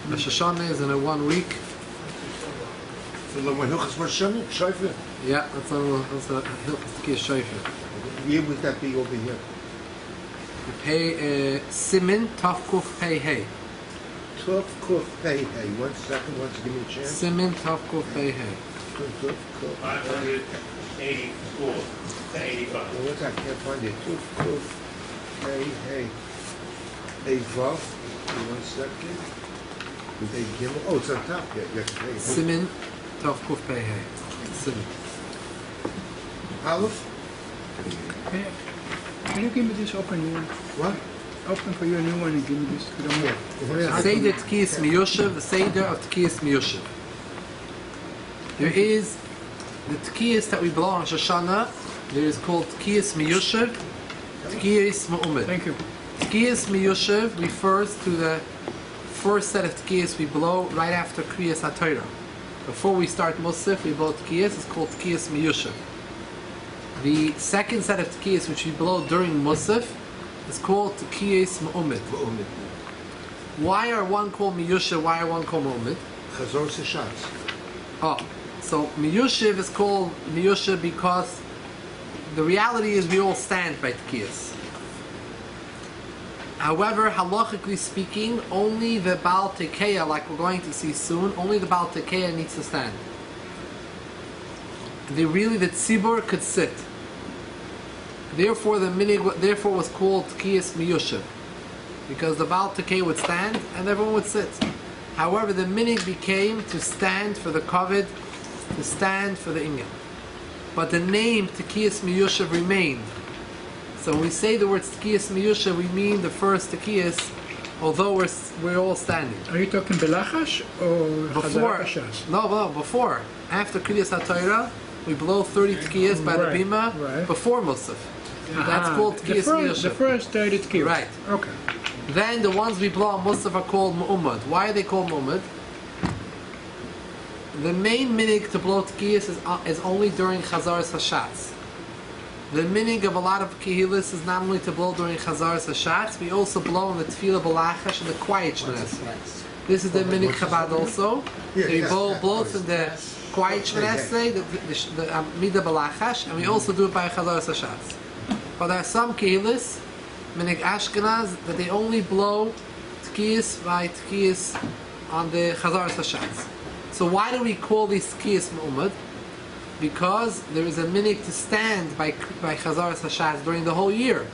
Rosh Hashanah is in a 1 week. Yeah, that's a Tekias Shofar. Where would that be over here? You pay Simin Tafkuf Pei Hey. Tuf Kuf Pei Hey. 1 second, once give me a chance. Simin Tafkuf Pei Hey. Tuf Kuf. 584 to 85. Well, what's that? I can't find it. Tuf Kuf Pei Hey. Hey, Vav. 1 second. Hey, Gimel. Oh, it's on top. Yeah. Simin Tafkuf Pei Hey. Simin. Aleph? Can you give me this open one? What? Open for you a new one and give me this. Seder Tekias Miyoshev, the Seder of Tekias Miyoshev. There is the Tekias that we blow on Rosh Hashanah. There is called Tekias Miyoshev, Tekias Ma'umed. Thank you. Tekias Miyoshev refers to the first set of Tekias we blow right after Kriyas HaTorah. Before we start Musaf, we blow Tekias. It's called Tekias Miyoshev. The second set of Tekias which we blow during Musaf is called Tekias Ma'umed. Why are one called Miyoshev? Why are one called Ma'umed? Chazor Seshatz. Oh, so Miyoshev is called Miyoshev because the reality is we all stand by Tekias. However, halachically speaking, only the Baal Tekeya, like we're going to see soon, only the Baal Tekeya needs to stand. The tzibur could sit. Therefore, the minig was called Tekias Miyoshev, because the Baal Tekeya would stand and everyone would sit. However, the minig became to stand for the kavod, to stand for the inyan. But the name Tekias Miyoshev remained. So when we say the words Tekias Miyoshev, we mean the first Tekias, although we're all standing. Are you talking Belachash or Before? Chazar No, before. After Kriyas HaTorah, we blow 30 Tekiyas by the Bima before Musaf. That's called Tekias Miyoshev. The first 30 Tekiyas. Right. Okay. Then the ones we blow on Musaf are called Mu'ummad. Why are they called Mu'ummad? The main minig to blow Tekiyas is only during Chazaras Hashatz. The minig of a lot of Kehilis is not only to blow during Chazaras Hashatz, we also blow in the Tefillah B'Lachash and the Quiet Shmones. This is the minig Chabad also. We blow both in the Quiet Shmones, the Midah B'Lachash, and we also do it by Chazaras Hashatz. But there are some Kehilis, minig Ashkenaz, that they only blow Tekiyas by Tekiyas on the Chazaras Hashatz. So why do we call these Tekiyas Mu'ummad? Because there is a minig to stand by Chazaras Hashatz during the whole year.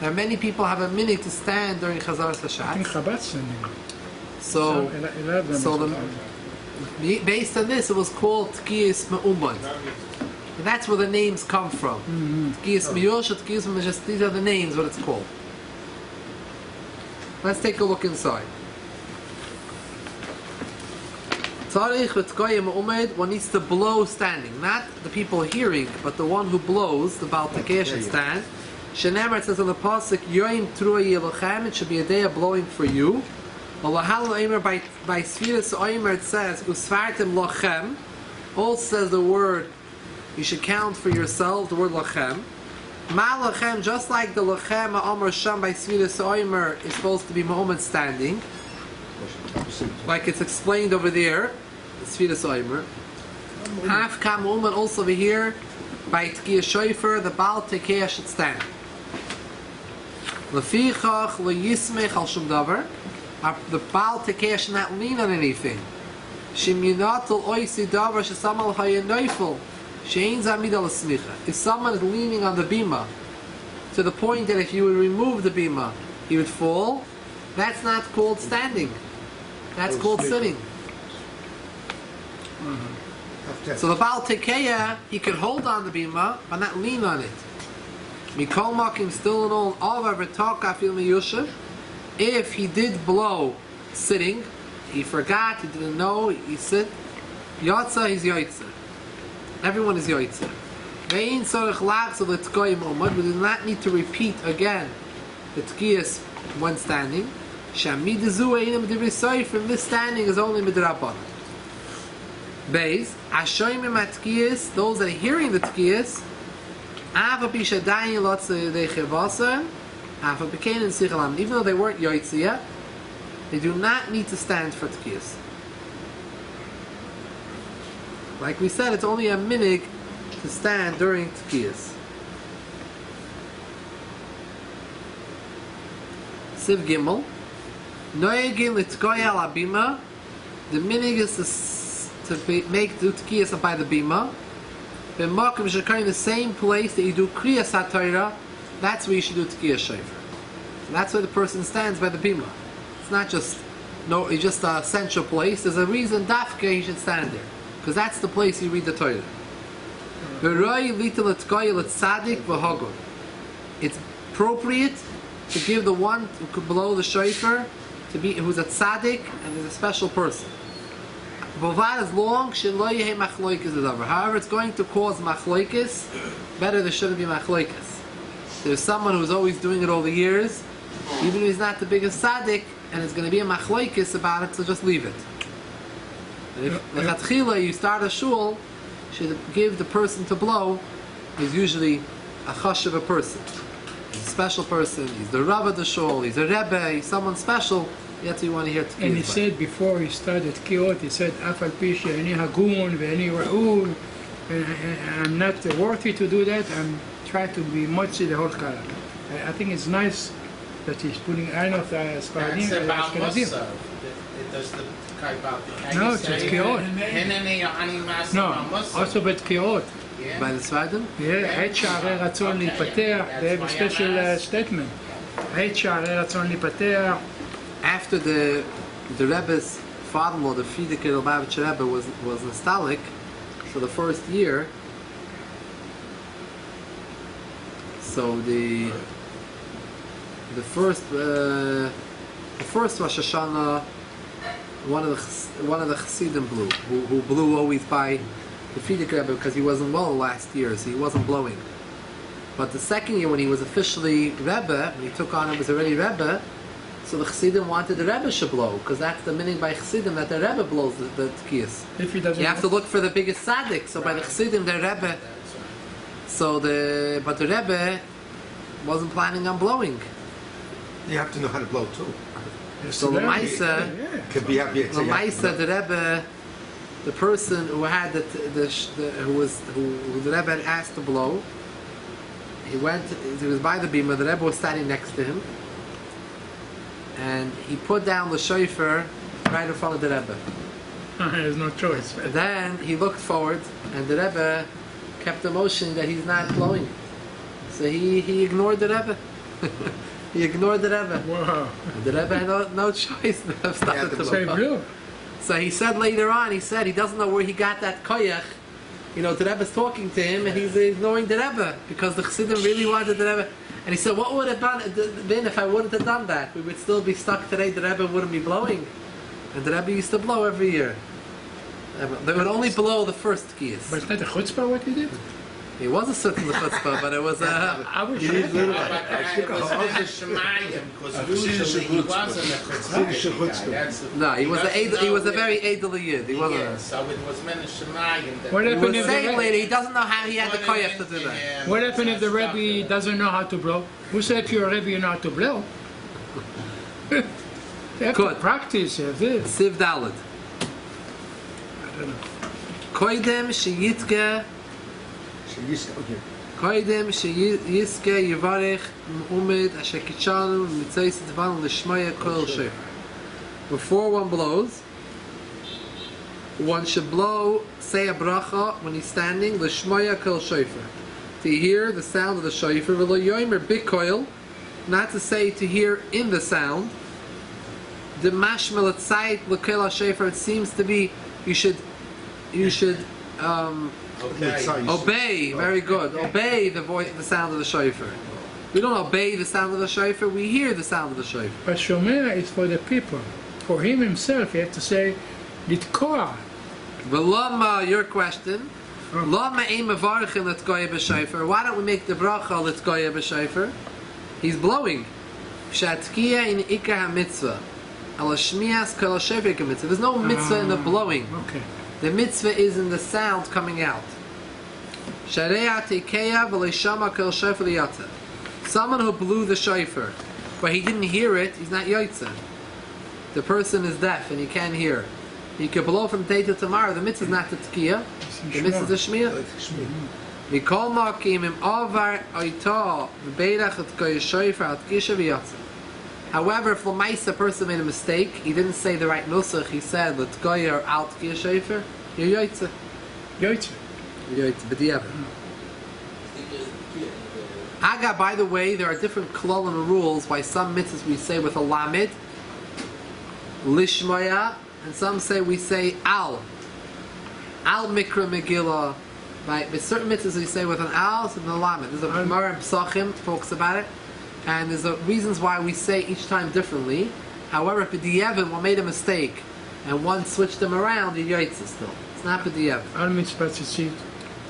Now many people have a minig to stand during Chazaras Hashatz. I think Chabad's standing. Based on this, it was called Tekias Me'ummad. And that's where the names come from. Tekias Miyoshev, Tekias Miyoshev, these are the names, what it's called. Let's take a look inside. One needs to blow standing, not the people hearing, but the one who blows, the Baal Tekeya should stand. Shenemar, it says on the pasuk, Yoim Truay Yelochem, it should be a day of blowing for you. By Sfiras Oimer it says, Usfartim Lochem, also says the word, you should count for yourself, the word Lochem. Ma Lochem, just like the Lochem Omer Sham by Sfiras Oimer is supposed to be Muhammad standing, like it's explained over there, Sfiras Oimer. Half Kam Muhammad also over here, by Tekias Shofar, the Baal Tekeya should stand. Lefichach leyismech al shum davar. The Baal Tekeya should not lean on anything. Shim yinatul oisi davar shesamal hayenoifel shein zamid al smicha. If someone is leaning on the bima to the point that if you would remove the bima, he would fall, that's not called standing. That's called sitting. So the Baal Tekeya, he could hold on the bima, but not lean on it. Mikol Makim, still in all, Avar V'Taka Fil Miyoshev, if he did blow sitting, he forgot, he didn't know, he sit, Yotza, he's Yotza. Everyone is Yotza. Ve'in Tzorech Lachzor L'Tkoyim Umad, we do not need to repeat again the Tekiyas when standing. Shamid Zu Einim D'Vrisoi, from this standing is only Midrabban. Beis, Ashoyim Matkiyas, those that are hearing the Tekiyas, Ava Bishadayin Lotze Dechevasa, Ava Bekain and Sichalam, even though they weren't Yoitze yet, They do not need to stand for Tekiyas. Like we said, it's only a minig to stand during Tekiyas. Siv Gimel. Noyegin Litkoya al Abima. The minig is to make do Tekiyas by the Bima. B'makom shekayin, the same place that you do Kriyas HaTorah, that's where you should do Tekias Shofar. So that's where the person stands by the Bima. It's not just it's just a central place. There's a reason Dafka he should stand there, because that's the place you read the Torah. It's appropriate to give the one who could blow the shofar to be who's a tzaddik and is a special person. As long however, it's going to cause machloikis. Better there shouldn't be machloikis. There's someone who's always doing it all the years, even if he's not the biggest tzaddik, and it's going to be a machloikis about it, so just leave it. And if lechatchila you start a shul, should give the person to blow is usually a chashuv a person. He's a special person. He's the Rav of the shul. He's a rebbe. He's someone special. That's what you want to hear. And he said before he started Kiot, he said, "Af al pi she'ani hagun ve'ani ra'ul," and I'm not worthy to do that. I'm trying to be motzi the whole kala. I think it's nice that he's putting. I know Sfaradim. That's about Musa. It does the about the. No, it's Kiot. No, also but Kiot. By the Sfaradim? Yeah, עת שערי רצון להיפתח, they have a special statement. עת שערי רצון להיפתח. After the Rebbe's father-in-law, the Frierdiker Lubavitcher Rebbe, was nostalgic, so the first year, so the first Rosh Hashanah, one of the Chassidim blew, who blew always by the Frierdiker Rebbe because he wasn't well last year, so he wasn't blowing. But the second year, when he was officially Rebbe, when he took on, it was already Rebbe. So the Chassidim wanted the Rebbe should blow, because that's the meaning by Chassidim, that the Rebbe blows the Tekiyas. If he doesn't, you have to look for the biggest tzaddik. So by the Chassidim, the Rebbe. But the Rebbe wasn't planning on blowing. You have to know how to blow too. So Lamaisa, the Rebbe, the person who had who the Rebbe had asked to blow, he was by the bima. The Rebbe was standing next to him. And he put down the shofar right in front of the Rebbe. There's no choice. Then he looked forward, and the Rebbe kept the motion that he's not blowing. So he ignored the Rebbe. He ignored the Rebbe. Wow. And the Rebbe had no choice. The Rebbe started to blow. So he said later on, he doesn't know where he got that koyach. You know, the Rebbe's talking to him, and he's ignoring the Rebbe, because the Chassidim really wanted the Rebbe. And he said, what would have been if I wouldn't have done that? We would still be stuck today. The Rebbe wouldn't be blowing. And the Rebbe used to blow every year. They would only blow the first Tekiyas. But it's not a chutzpah what he did? It was a certain chutzpah, but it was a... I was It was a shemayim, because usually he wasn't a chutzpah. No, he was a very edel yid. He wasn't. Yeah, so it was meant a shemayim. What He happened was if saying the later, he doesn't know how he had the koyach to do that. Yeah, What happened if the Rebbe doesn't know how to blow? Who said if you're a Rebbe you know how to blow? They have to Good. practice this. Siv Daled. I don't know. Koidem sheyitka. Koidem sheyiska yivarech umed asher kitchanu mitzayis tvan l'shmaya kol shofar. Before one blows, one should blow, say a bracha when he's standing, l'shmaya kol shofar, to hear the sound of the shofar, v'lo yomer bikoil, not to say to hear in the sound. The mashmel at sight l'kel shofar. It seems to be you should obey. Very good. Obey the voice, the sound of the shofar. We don't obey the sound of the shofar. We hear the sound of the shofar. But Shomer is for the people. For him himself, he had to say, Litkoa. V'lama, your question. Lama ein mevarichin l'tkoya b'shofar. Why don't we make the bracha l'tkoya b'shofar? He's blowing. Shatkiya in ikar ha-mitzvah. Ala shmias kol ha-shofar mitzvah. There's no mitzvah in the blowing. Okay. The mitzvah is in the sound coming out. Shareya tekeya v'leishama kol shofar liyata. Someone who blew the shofar, but he didn't hear it, he's not yotze. the person is deaf and he can't hear. He could blow from today to tomorrow. The mitzvah is not the Tekiah. The mitzvah is the Shmiya. Mikol Makim im Avar Oita Beirach at Tekias Shofar at Tekias Shofar. However, if Lamaisa person made a mistake, he didn't say the right nusach. He said the Tekiah or al Tekias Shofar. You're Yoitze. Yoitze. Yoitze. B'diavad. Aga, by the way, there are different klolim and rules why some mitzvahs we say with a lamid, lishmaya, and some say we say al mikra megillah. Right? But certain mitzvahs we say with an al, so the lamed. There's a Gemara in Psachim talks about it, and there's reasons why we say each time differently. However, if b'diavad one made a mistake and one switched them around, you're Yoitze still. It's not b'diavad. Al mitzvah tzitzit.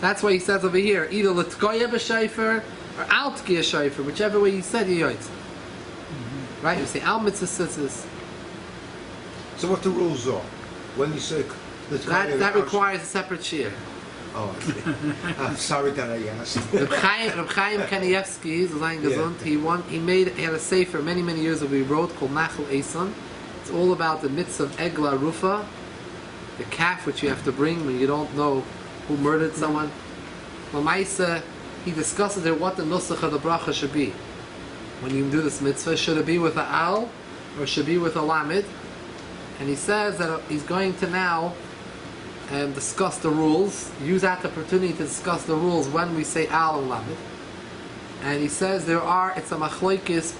That's why he says over here, either l'tkoya b'shayfer or al tkiya shayfer, whichever way you said, you're Yoitze. Right? You say al mitzvah tzitzis. So what the rules are? When you say That requires a separate shir. Oh, okay. I'm sorry that I asked. Reb Chaim Kanievsky, he had a sefer many years ago he wrote called Nachal Eson. It's all about the mitzvah of Egla Rufa, the calf which you have to bring when you don't know who murdered someone. Lamaisa, he discusses there what the nusach of the bracha should be. When you do this mitzvah, should it be with a al or should it be with a lamid? And he says that he's going to now discuss the rules, use that opportunity to discuss the rules when we say al and lamid. And he says it's a machlokes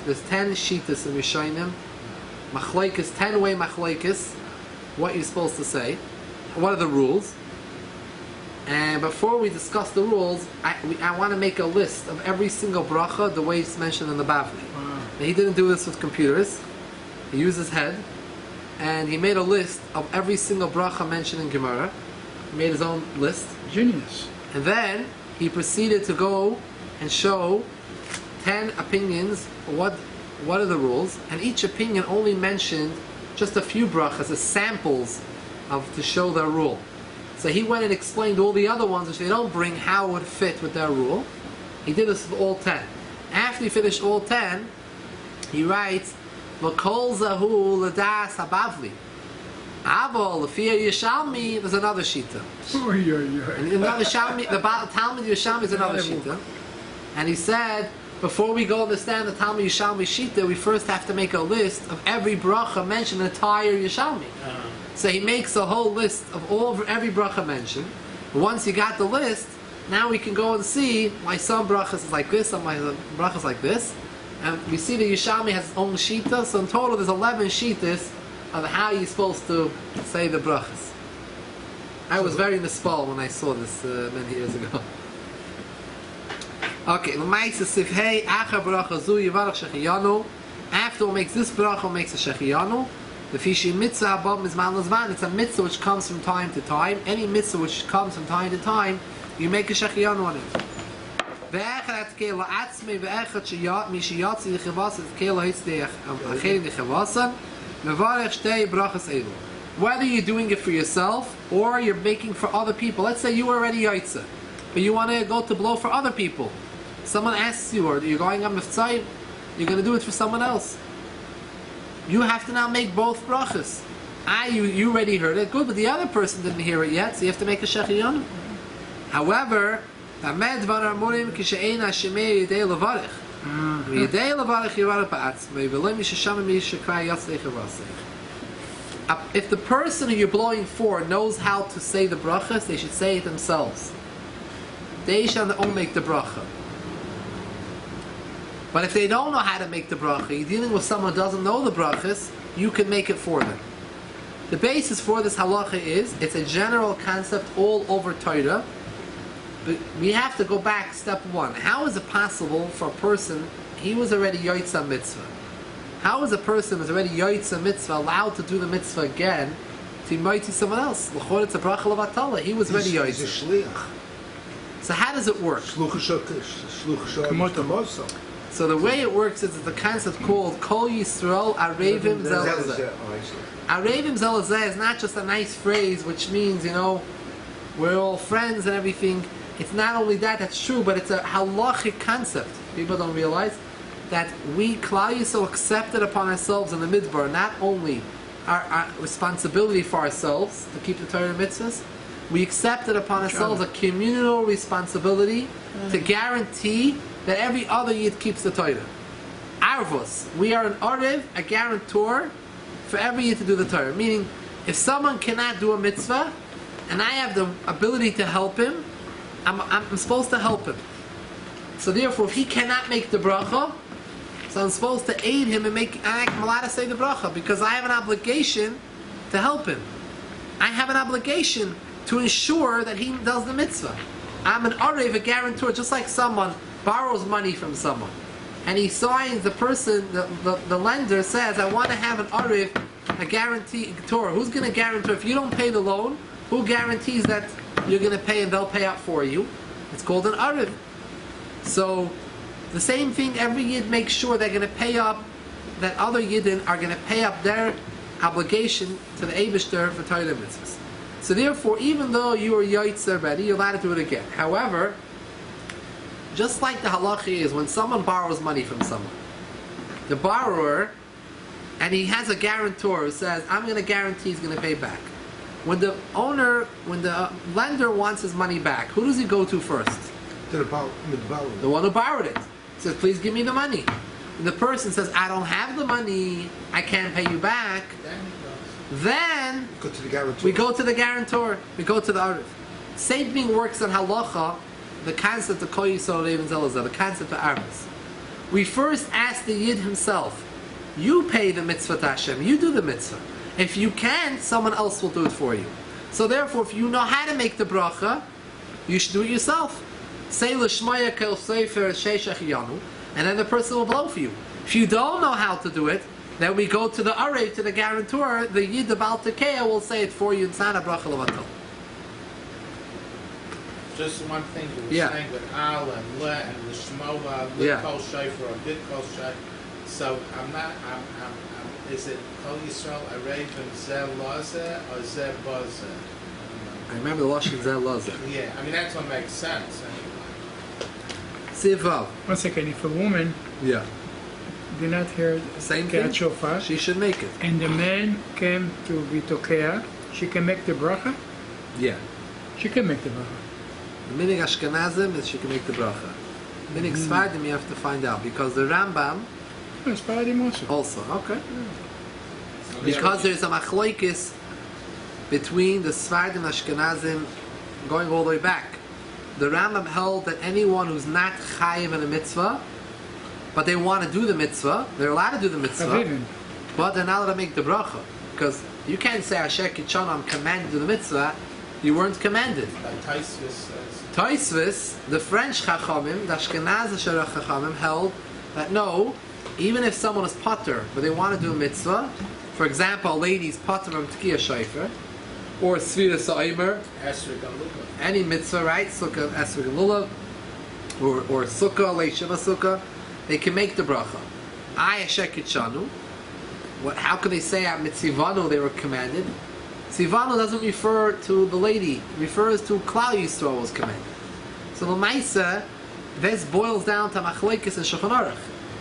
there's 10 shitas in Rishonim, machlokes, 10-way machlokes, what you're supposed to say, what are the rules. And before we discuss the rules, I want to make a list of every single bracha the way it's mentioned in the Bavli. Now, he didn't do this with computers, he used his head. And he made a list of every single bracha mentioned in Gemara. He made his own list. Genius. And then he proceeded to go and show 10 opinions. What are the rules? And each opinion only mentioned just a few brachas as samples to show their rule. So he went and explained all the other ones which they don't bring how it would fit with their rule. He did this with all 10. After he finished all 10, he writes, L'kol zahu l'das habavli. Avol l'fiyah Yishalmi, there's another shita. And another Yishalmi, the Talmud Yishalmi is another shita. And he said, before we go understand the Talmud Yishalmi shita, we first have to make a list of every bracha mentioned in the entire Yishalmi. So he makes a whole list of every bracha mentioned. Once you got the list, now we can go and see why some brachas is like this, some brachas is like this. And we see that Yishalmi has his own shita, so in total there's 11 shitas of how you're supposed to say the brachas. I was very nispal when I saw this many years ago. Okay, l'maisa sifhei acha bracha zu yivarach shechiyanu. After one makes this bracha, one makes a shechiyanu. The fishi mitzvah above mizman l'zman. It's a mitzvah which comes from time to time. Any mitzvah which comes from time to time, you make a shechiyanu on it. ואחד התקל לעצמי ואחד משיוצא לחבאס התקל להצליח אחרים לחבאסן מברך שתי ברachas אלו. Whether you're doing it for yourself or you're making for other people. Let's say you were already Yoitze, but you want to go to blow for other people. Someone asks you, or you're going on Miftzai, you're going to do it for someone else. You have to now make both brachas. You already heard it, good, but the other person didn't hear it yet, so you have to make a shechiyanu. However, if the person who you're blowing for knows how to say the brachas, they should say it themselves. They shall only make the bracha. But if they don't know how to make the bracha, you're dealing with someone who doesn't know the brachas, you can make it for them. The basis for this halacha is, it's a general concept all over Torah. But we have to go back step one. How is it possible for a person, he was already Yoitza mitzvah. How is a person who's already Yoitza mitzvah allowed to do the mitzvah again to invite someone else? L'chor it's a bracha levatala. He was already Yoitza. He's a shliach. So how does it work? So the way it works is the concept called Kol Yisrael Arevim Zelazeh. Arevim Zelazeh is not just a nice phrase which means, we're all friends and everything. It's not only that, that's true, but it's a halachic concept. People don't realize. that we, Klal Yisrael, accepted upon ourselves in the Midbar, not only our responsibility for ourselves to keep the Torah and mitzvahs, we accepted upon ourselves a communal responsibility to guarantee that every other Yid keeps the Torah. Arvos, we are an Arev, a guarantor for every Yid to do the Torah. Meaning, if someone cannot do a mitzvah, and I have the ability to help him, I'm supposed to help him. So therefore, if he cannot make the bracha, so I'm supposed to aid him and make him allowed to say the bracha, because I have an obligation to help him. I have an obligation to ensure that he does the mitzvah. I'm an arev, a guarantor, just like someone borrows money from someone, and he signs, the person, the lender says, I want to have an arev, a guarantor. Who's going to guarantee? If you don't pay the loan, who guarantees that you're going to pay and they'll pay out for you? It's called an arev. So the same thing, every Yid makes sure they're going to pay up, that other Yidden are going to pay up their obligation to the Eibishter for Torah mitzvahs. So therefore, even though you are Yaitz already, you're allowed to do it again. However, just like the halacha is, when someone borrows money from someone, the borrower, and he has a guarantor who says, I'm going to guarantee he's going to pay back. When the lender wants his money back, who does he go to first? To the borrower. The one who borrowed it. He says, please give me the money. And the person says, I don't have the money, I can't pay you back. Then Go to the guarantor. we go to the guarantor, we go to the Arif. Same thing works on halacha, the concept of Kol Yisrael Revin Zelazah, the concept of Arvis. We first ask the Yid himself, you pay the mitzvah to Hashem, you do the mitzvah. If you can't, someone else will do it for you. So therefore, if you know how to make the bracha, you should do it yourself. Say l'shmaya kel sefer sheishach yanu, and then the person will blow for you. If you don't know how to do it, then we go to the arev, to the guarantor. The Yid, the Baal Tekiah, will say it for you. It's not a bracha levatel. Just one thing you were saying with Al and Le and the Shmoa, Le Kol Shofar, or Bid Kol Shofar. So is it Kol Yisrael Arav and Zeh Lazeh or Zeh Bazeh? I remember the Lashon Zeh Lazeh. Yeah, I mean that's what makes sense. Sivav. One second, if a woman did not hear Same thing. Tekias Shofar, She should make it. and the man came to be Tokea, she can make the bracha? Yeah. She can make the bracha. The minig Ashkenazim is she can make the bracha. Minig Sfardim you have to find out, because the Rambam It's Paradim also. okay. Because there's a machloikis between the Sfardim and Ashkenazim going all the way back. The Rambam held that anyone who's not chayiv in a mitzvah, but they want to do the mitzvah, they're allowed to do the mitzvah, but they're not allowed to make the bracha. Because you can't say, Asher Kitchon, I'm commanded to do the mitzvah, you weren't commanded. Like Taisvis says. Taisvis, the French Chachamim, the Ashkenaz Chachamim held that no, even if someone is pater, but they want to do a mitzvah, for example, a lady's pater from Tekias Shofar, or Svira Sa'imer, any mitzvah, right? Sukkah, Esrog and Lulav, or Sukkah, Leishiva Sukkah, they can make the bracha. Asher Kitchanu. How can they say at Mitzivanu they were commanded? Tzivanu doesn't refer to the lady, it refers to Klal Yisrael was commanded. So the Maisa, this boils down to Machlekes and Shulchan Aruch.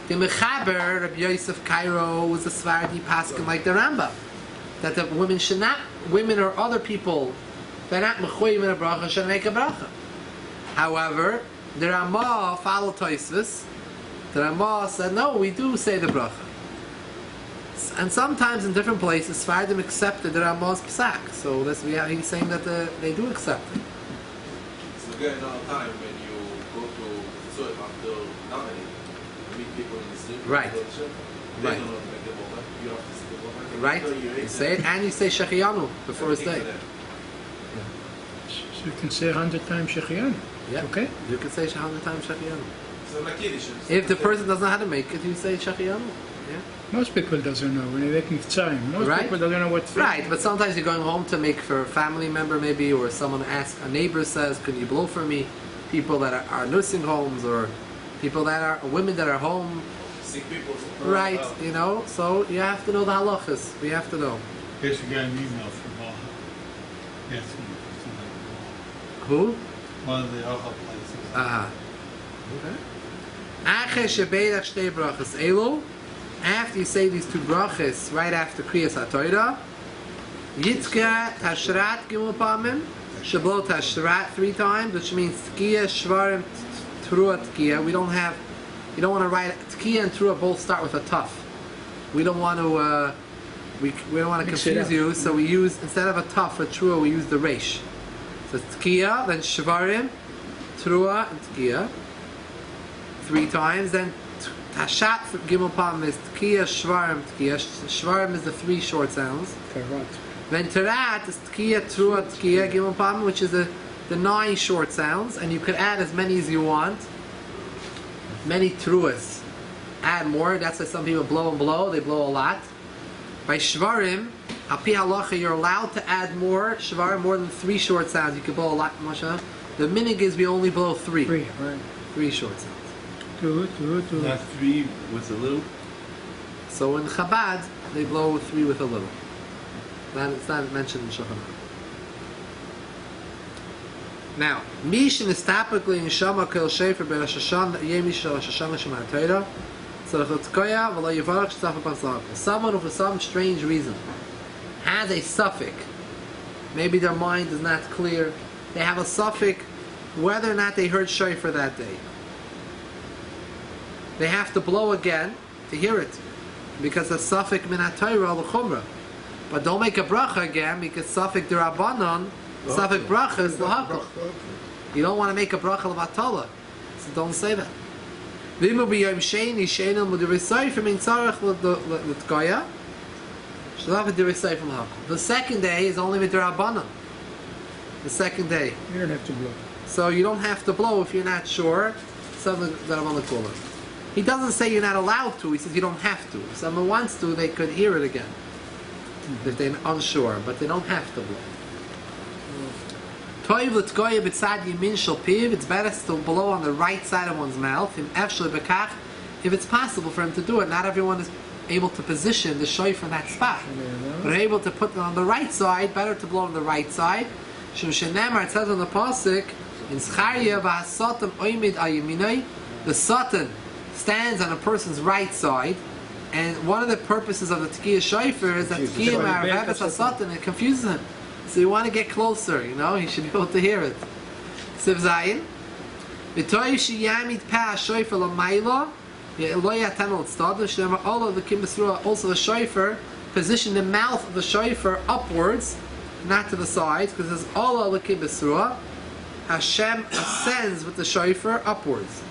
The Mechaber, Rabbi Yosef Cairo, was a Svardi Paskin like the Rambam, that the women should not, women or other people, they're not mechoyim in a bracha, should make a bracha. However, the Ramah followed Tosfos. The Ramah said, no, we do say the bracha. And sometimes in different places, Sfardim accepted the Ramah's psak. So that's, he's saying that they do accept it. So again, another time when you go to Tzoyim after davening, you meet people in the street. Right. They Right. don't know to make the bracha. You have to say the bracha. Right? You say it, and you say Shechiyanu the first day. So you can say 100 times Shechianu. Yeah. Okay? You can say 100 times Shechiyanu. So like Yiddish. If the person doesn't know how to make it, you say Shechiyanu. Yeah. Most people doesn't know when they're making tzayim. Most Right. people don't know what. Right, but sometimes you're going home to make for a family member maybe, or someone asks, a neighbor says, can you blow for me? People that are nursing homes, or people that are, women that are home. Sick people. Right, you know, so you have to know the halachas. We have to know. Yes, we got an email from Baha. Yes, something like Who? One of the other places. Okay. After you say these two brachas right after Kriyas HaTorah, Yitzka Tashrat Gimel Pamim, Shablo Tashrat 3 times, which means Tekias Shofar Teruah Tekiah. You don't want to write Tekiah and Teruah both start with a tuf. We don't want to we don't want to confuse you, so we use, instead of a tuf for Teruah, we use the resh. So it's Tekiah, then Shvarim, Teruah, and Tekiah 3 times. Then Tashat for Gimel Pam is Tekiah, Shvarim, Tekiah. Shvarim is the 3 short sounds. Then Terat is Tekiah, Teruah, Tekiah, Gimel Pam, which is the 9 short sounds, and you could add as many as you want. Many Teruahs. Add more. That's why some people blow and blow. They blow a lot. By Shvarim, Api Halacha, you're allowed to add more. Shvarim, more than 3 short sounds. You can blow a lot. The minig is we only blow 3. 3, right. 3 short sounds. 2. Not 3 with a little? So in Chabad, they blow 3 with a little. It's not mentioned in Shulchan Aruch. Now, Mishin is typically in Shama Kel Shefer Ben Hashashan Yemi Shal Hashashan Shema Torah. So Tzkoya V'lo Yivarach Shtaf Pasach. Someone who for some strange reason has a suffix, maybe their mind is not clear, they have a suffix whether or not they heard Shofar that day. They have to blow again to hear it, because the suffix min HaTorah l'chumra. But don't make a bracha again, because suffix d'Rabbanan, suffix bracha is l'hakol. You don't want to make a bracha l'vatala, so don't say that. The second day is only with Rabbanan. The second day. You don't have to blow. So you don't have to blow if you're not sure. Something that I'm on the cooler. He doesn't say you're not allowed to. He says you don't have to. If someone wants to, they could hear it again. If they're unsure, but they don't have to blow. It's better to blow on the right side of one's mouth, if it's possible for him to do it. Not everyone is able to position the shofar in that spot. But able to put it on the right side, better to blow on the right side. It says on the pasuk in Zechariah, the Satan stands on a person's right side, and one of the purposes of the Tekias Shofar is that Tekiah Ma'arveves HaSatan, it confuses him. So you want to get closer, you know, he should be able to hear it. Siv Zayin. Also the shofar, position the mouth of the shofar upwards, not to the sides, because there's Allah l'kim b'sruah. Hashem ascends with the shofar upwards.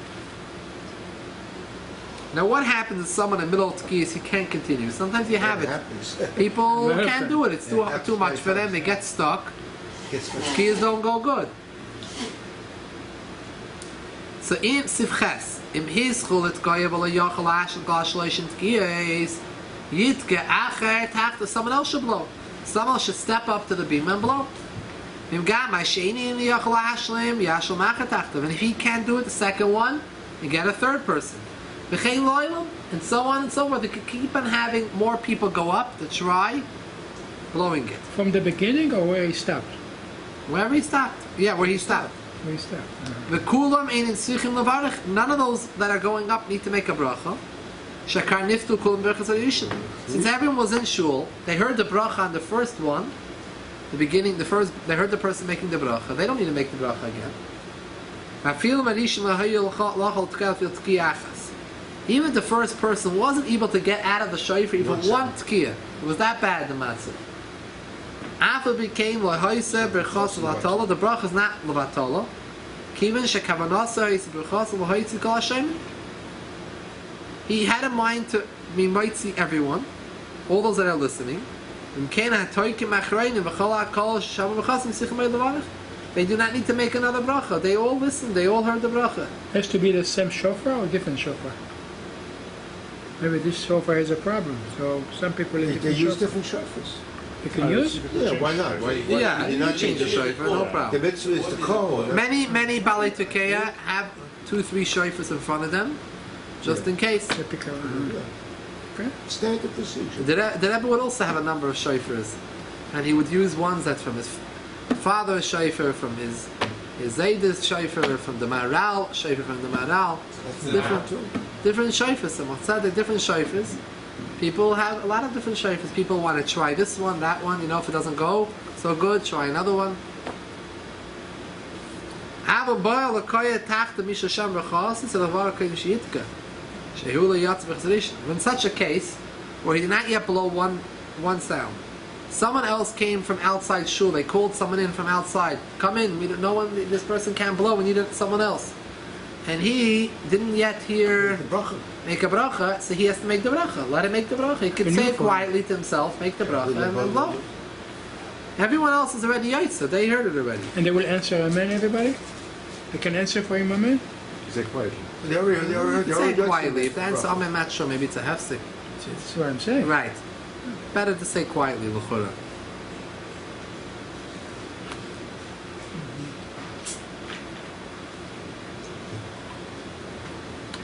Now what happens if someone in the middle of Tekias, he can't continue? Sometimes you have it. People can't do it. It's too much for them. They get stuck. Tekias don't go good. So im sivches, im his chulet goya v'lo yochel ashel gashloishim Tekias, yitke acher tachta, someone else should blow. Someone else should step up to the beam and blow. Im gam ha'sheni in yochel ashlim, yashel macher tachta. And if he can't do it, the second one, you get a third person. And so on and so forth. They could keep on having more people go up to try blowing it. From the beginning or where he stopped? Wherever he stopped. Yeah, where he stopped. Where he stopped. The kulam ain't in sichim levarich. None of those that are going up need to make a bracha. Shakar niftu kulam berachas hayishim. Since everyone was in shul, they heard the bracha on the first one, the beginning, the first. They heard the person making the bracha. They don't need to make the bracha again. Even if the first person wasn't able to get out of the shofar even one tekiah, it was that bad, the matzah. After became lohaisa berachos l'vatala, the bracha is not l'vatala. Kiven shekavanasa is berachos l'hoitzi kol Hashem. He had in mind to be mitzi everyone, all those that are listening. They do not need to make another bracha. They all listened. They all heard the bracha. Has to be the same shofar or different shofar? Maybe this shofar has a problem. So some people they use different shofars. You can use? Yeah, why not? Yeah, you not change the shofar, no problem. The mitzvah is the call. Many Balei Tekiah have 2-3 shofars in front of them, just in case. Standard procedure. The Rebbe would also have a number of shofars, and he would use ones that's from his father's shofar, from his Is Zaydis shofar from the Maral, shofar from the Maral. Different shofars. Some tzaddik, different shofars. People have a lot of different shofars. People want to try this one, that one. You know, if it doesn't go so good, try another one. In such a case, where he did not yet blow one sound, someone else came from outside shul. They called someone in from outside. Come in. This person can't blow. We need someone else. And he didn't yet hear make a bracha, so he has to make the bracha. Let him make the bracha. He can say it quietly to himself, make the bracha, and then blow. Everyone else is already yaitza. They heard it already. And they will answer amen, everybody? They can answer for him amen? Say quietly. They already say it quietly. If the answer I'm not sure, maybe it's a hefsek. That's what I'm saying. Right. Better to say quietly, l'chura.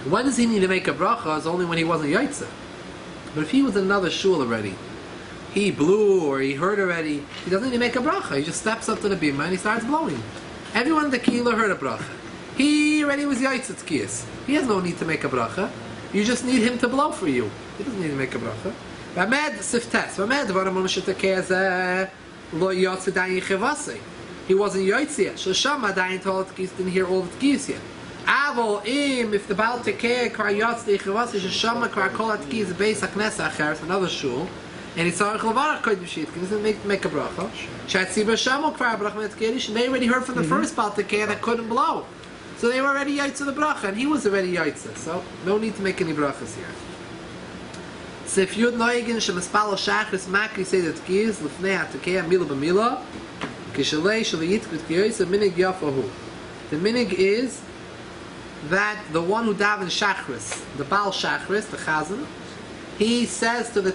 When does he need to make a bracha? Is only when he wasn't yaitza. But if he was in another shul already, he blew or he heard already, he doesn't need to make a bracha. He just steps up to the bima and he starts blowing. Everyone in the kehillah heard a bracha. He already was yaitza tkiyas. He has no need to make a bracha. You just need him to blow for you. He doesn't need to make a bracha. He wasn't yaitza yet. Shoshama dayin told tkiyas, didn't hear all the tkiyas yet. If the Baal Tekias Kvar Yotz Deichevasi Sheshama Kvar Kol Atkiyas Beis HaKnesset Acheres, another shul, and it's Tzarich Levarach Kodesh B'Shit, he doesn't make a bracha. Shatziba Shamo Kvar Bracha Met Kedish, and they already heard from the first Baal Tekias that couldn't blow, so they were already yaitza the bracha, and he was already yaitza, so no need to make any brachas here. So if Yud Noigin Shemaspalo Shachris Makri say that Tkiyas Lefnei HaTekias Mila B'Mila Kishalei Shalayit K'Tkiyos Minig Yafahu. The minig is that the one who davens Shachris, the Baal Shachris, the Chazan, he says to the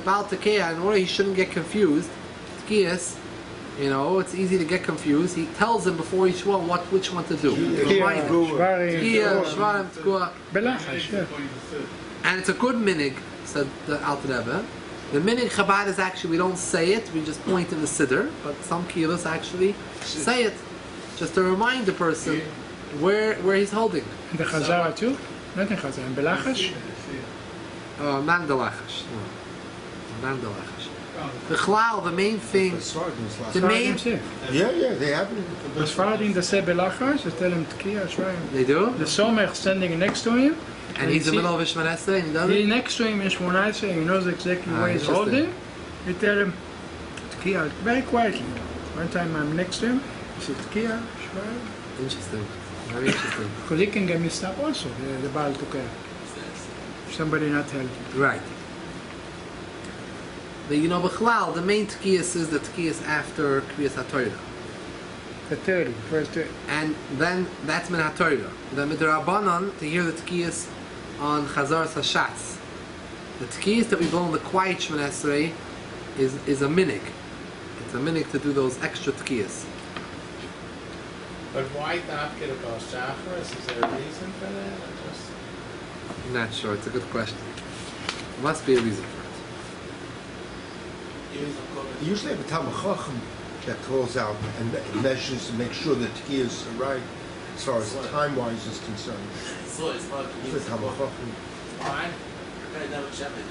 Baal Tekias, in order he shouldn't get confused, Tkiyas, you know, it's easy to get confused. He tells him before each one which one to do. And it's a good minig, said the Alter Rebbe. The minig Chabad is actually, we don't say it, we just point in the siddur, but some kehillas actually say it, just to remind the person where he's holding. The Chazara too? Not in Chazara, in Belachash? Not in the Lachash. No. Not in the Lachash. The Chlal, the main thing, the main... Yeah, they have it. The Sfaradim that say Belachash, they tell him Tekias Shofar. They do? The Somech standing next to him. And he's in the middle of Shmoneh Esrei and he does it? He's next to him in Shmoneh Esrei, he knows exactly where he's holding. You tell him Tekias, very quietly. One time I'm next to him, he said Tekias Shofar. Interesting. Very interesting. Because he can get mixed up also, the Baal Tekias. Somebody not helping. Right. But you know, B'chlal, the main Tekias is the Tekias after Kriyas HaTorah. The 30, first 30. And then that's Min HaTorah. The Midrabanan, to hear the Tekias on Chazar Hashatz. The Tekias that we blow in the quiet Shmoneh Esrei is a minig. It's a minig to do those extra Tekias. But why not get about Shachris? Is there a reason for that? Or just... I'm not sure. It's a good question. There must be a reason for it. You usually have a Talmud Chacham that calls out and measures to make sure that Tekias are right as far as time-wise is concerned. So it's not Usually Talmud Chacham. Fine.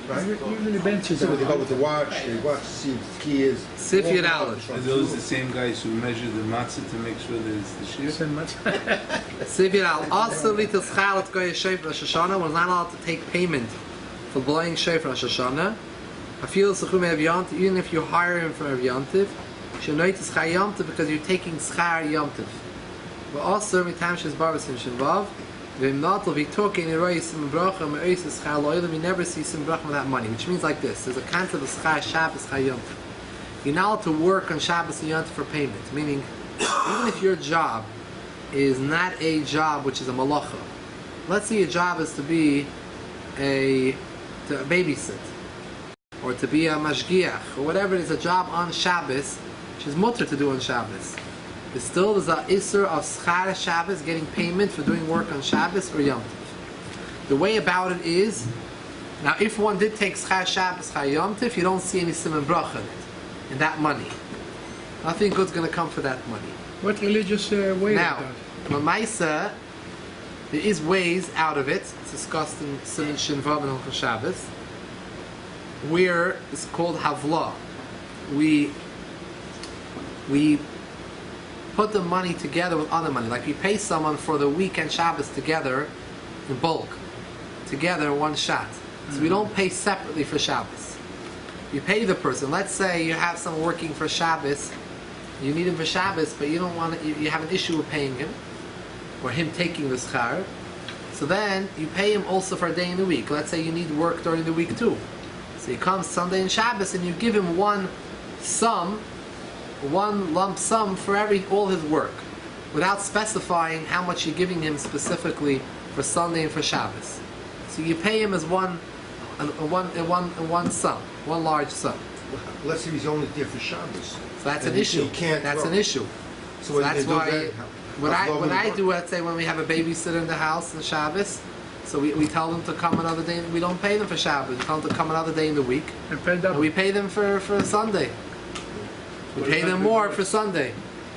Right? Usually benches So are when they go with the watch, they watch to see if the Tekias... Sif Yud Aleph. Are those the same guys who measure the matzah to make sure that it's the shear? so much. Sif Yud Aleph. Also, Litas Chal at Goya Shofar Rosh Hashanah was not allowed to take payment for blowing Shofar Rosh Hashanah. I feel Sechum Ev Yontif, even if you hire him for Ev Yontif, you should know it's Schar Yontif because you're taking Schar Yontif. But also, Mitam Shes Barbas in Shinvav, Vim Natal Vitoke in Eroi Sim Bracha Me'osis Schar Lo'ilim, you never see Sim Bracha without money, which means like this: there's a concept of Schar Shabbos Schar Yontif. You're not allowed to work on Shabbos and Yontif for payment, meaning even if your job is not a job which is a malacha. Let's say your job is to be to babysit, or to be a mashgiach, or whatever it is, a job on Shabbos, which is mutter to do on Shabbos. There's still a isser of schar Shabbos, getting payment for doing work on Shabbos or Yom Tov. The way about it is, now if one did take schar Shabbos, schar Yom Tov, you don't see any siman bracha in it, in that money. Nothing good's going to come for that money. What religious way Now, of Mamaisa, there is ways out of it. It's discussed in Siman Shin Vav and Hilchos Shabbos, where it's called Havla. We put the money together with other money. Like we pay someone for the weekend Shabbos together in bulk, together in one shot. So we don't pay separately for Shabbos. You pay the person. Let's say you have someone working for Shabbos, you need him for Shabbos, but you don't want to, you have an issue with paying him, or him taking the schar. So then you pay him also for a day in the week. Let's say you need work during the week too. So he comes Sunday and Shabbos, and you give him one lump sum for all his work, without specifying how much you're giving him specifically for Sunday and for Shabbos. So you pay him as one sum, one large sum. Let's say he's only there for Shabbos. So that's And an issue. he can't That's grow. an issue. So that's why what I do, let's say when we have a babysitter in the house on Shabbos, so we tell them to come another day. We don't pay them for Shabbos. We tell them to come another day in the week, and we pay them for Sunday. We pay them more for Sunday.